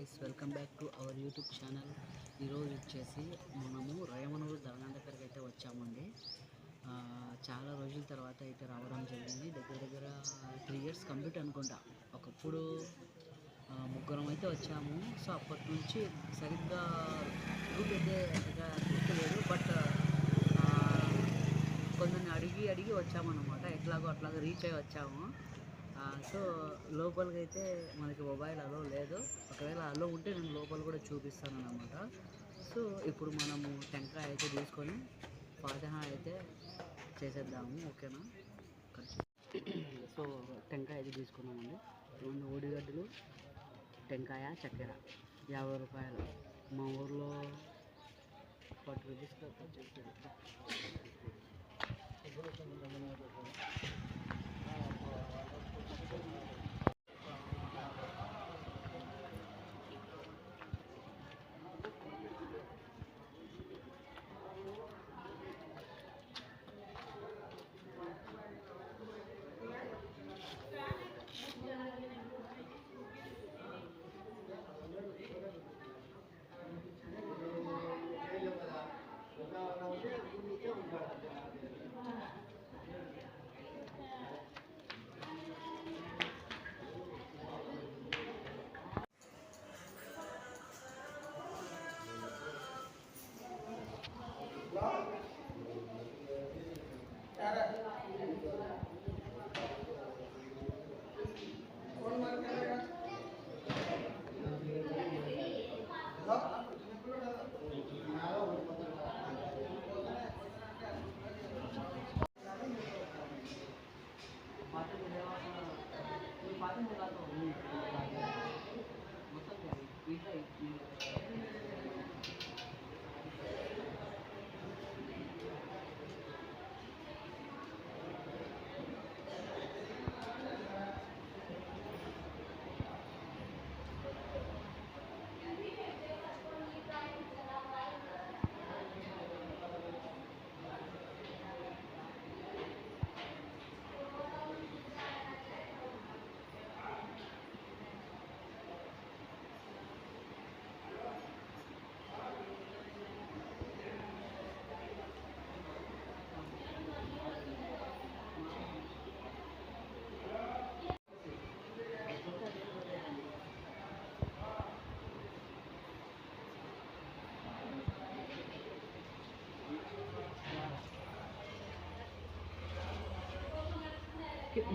Guys, welcome back to our YouTube channel. ఈరోజు వచ్చేసి మనము రాయమనూరు దర్గా దగ్గరికి అయితే వచ్చామండి. చాలా రోజుల తర్వాత అయితే రావడం జరిగింది. దగ్గర 3 years కంప్లీట్ అనుకుంటా. ఒకప్పుడు ముగ్గురం అయితే వచ్చాము. సో అప్పటి నుంచి సరిగ్గా రూట్ అయితే గుర్తులేదు, బట్ కొందరిని అడిగి వచ్చామన్నమాట. ఎట్లాగో అట్లాగో రీచ్ అయ్యి వచ్చాము. సో లోపలికి అయితే మనకి మొబైల్ అలో లేదు. ఒకవేళ అలో ఉంటే నేను లోపల కూడా చూపిస్తాను అన్నమాట. సో ఇప్పుడు మనము టెంకాయ అయితే తీసుకొని ఫాతిహా అయితే చేసేద్దాము, ఓకేనా? సో టెంకాయ అయితే తీసుకున్నామండి. 2 ఉడిగడ్డలు, టెంకాయ, చక్కెర 50 రూపాయలు. మా ఊర్లో 40 రూపీస్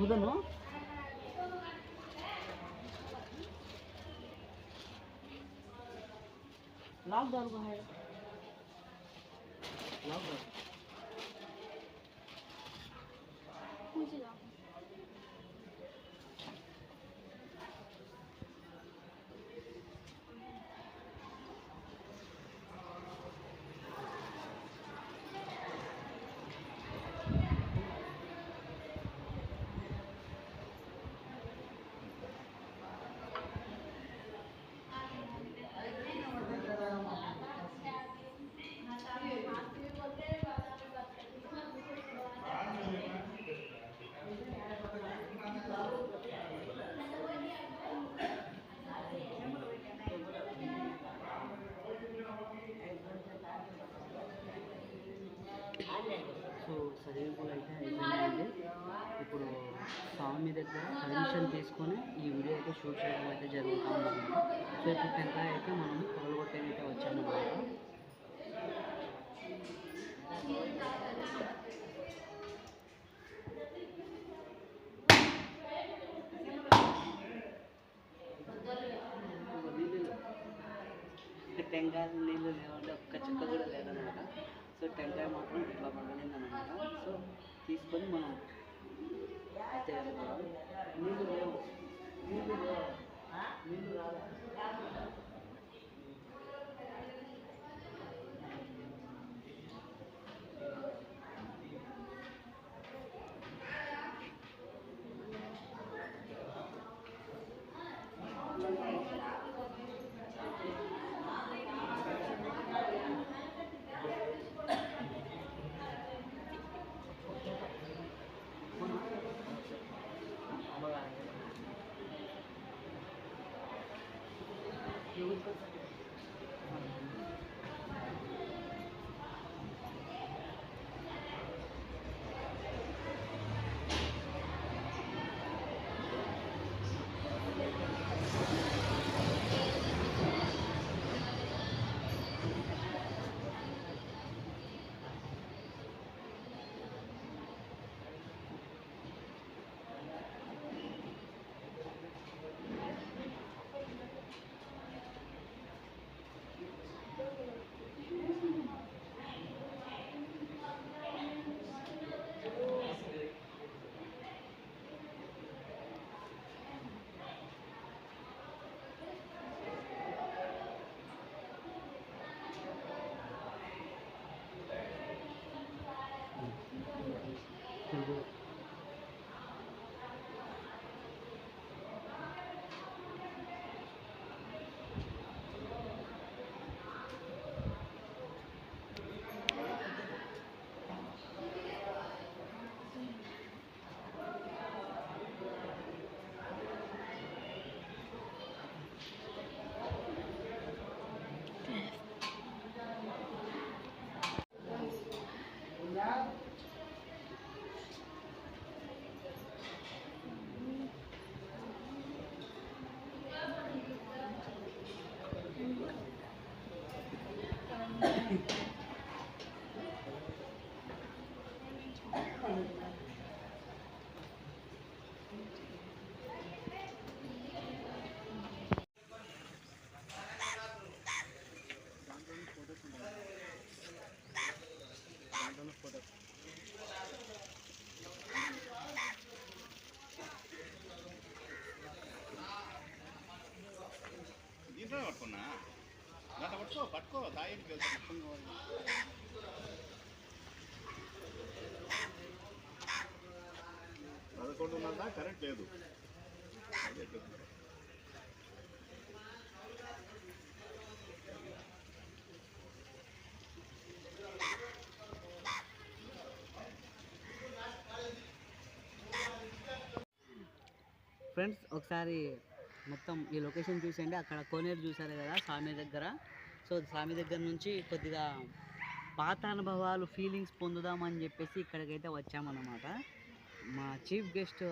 उधर नो लॉकडाउन का है, लॉकडाउन సో సరిగ్గా అయితే అయిపోయిందండి. ఇప్పుడు స్వామి దగ్గర పర్మిషన్ తీసుకొని ఈ వీడియో అయితే షూట్ చేయడం అయితే జరుగుతుంది. సో ఇప్పుడు టెంకాయ అయితే మనం పగలగొట్టేనైతే వచ్చామన్నమాట. టెంకాయ నీళ్ళు లేవంటే ఒక్క చుక్క కూడా లేదనమాట. సో టెంకాయ మాత్రం ఇట్లా పగలింది అనమాట. సో తీసుకొని మనం అయితే నీళ్ళు లేవు, నీళ్ళు రాలే. పట్టుకున్నా పట్టుకో పట్టుకో తాయికి వెళ్తాను 11:30 దాకా కరెంట్ లేదు. ఫ్రెండ్స్ ఒకసారి మొత్తం ఈ లొకేషన్ చూసేయండి. అక్కడ కోనేరు చూసారు కదా స్వామి దగ్గర. సో స్వామి దగ్గర నుంచి కొద్దిగా పాత అనుభవాలు ఫీలింగ్స్ పొందుదామని చెప్పేసి ఇక్కడికైతే వచ్చామన్నమాట. మా చీఫ్ గెస్ట్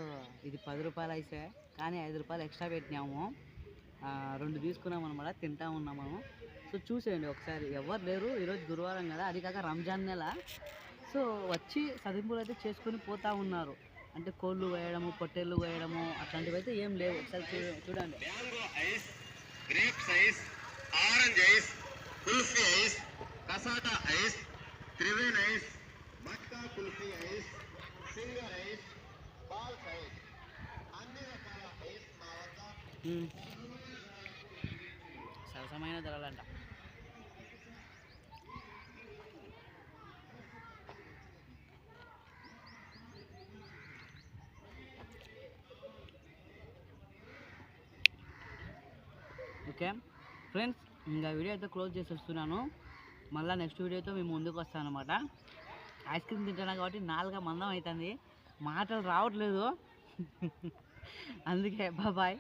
ఇది 10 రూపాయలు అయితే కానీ 5 రూపాయలు ఎక్స్ట్రా పెట్టినాము. 2 తీసుకున్నాం అనమాట, తింటా ఉన్నాము. సో చూసేయండి ఒకసారి. ఎవరు లేరు, ఈరోజు గురువారం కదా, అది కాక రంజాన్ నెల. సో వచ్చి సదింపులు అయితే చేసుకొని పోతూ ఉన్నారు. అంటే కోళ్ళు వేయడము, పొట్టేళ్ళు వేయడము అట్లాంటివి అయితే ఏం లేవు. ఒకసారి చూడండి. Mango ice, grapes ice, orange ice, kulfi ice, cassata ice, త్రివేన్ ఐస్, మట్కా కుల్ఫీ ఐస్, సింగర్ ఐస్, బాల్స్ ఐస్, అన్ని రకాల ఐస్ మా వద్ద సరసమైన ధరలంట. ఓకే ఫ్రెండ్స్, ఇంకా వీడియో అయితే క్లోజ్ చేసేస్తున్నాను. మళ్ళీ నెక్స్ట్ వీడియోతో మేము ముందుకు వస్తాను అనమాట. ఐస్ క్రీమ్ తింటున్నా కాబట్టి 4 మందం అవుతుంది, మాటలు రావట్లేదు. అందుకే బాయ్.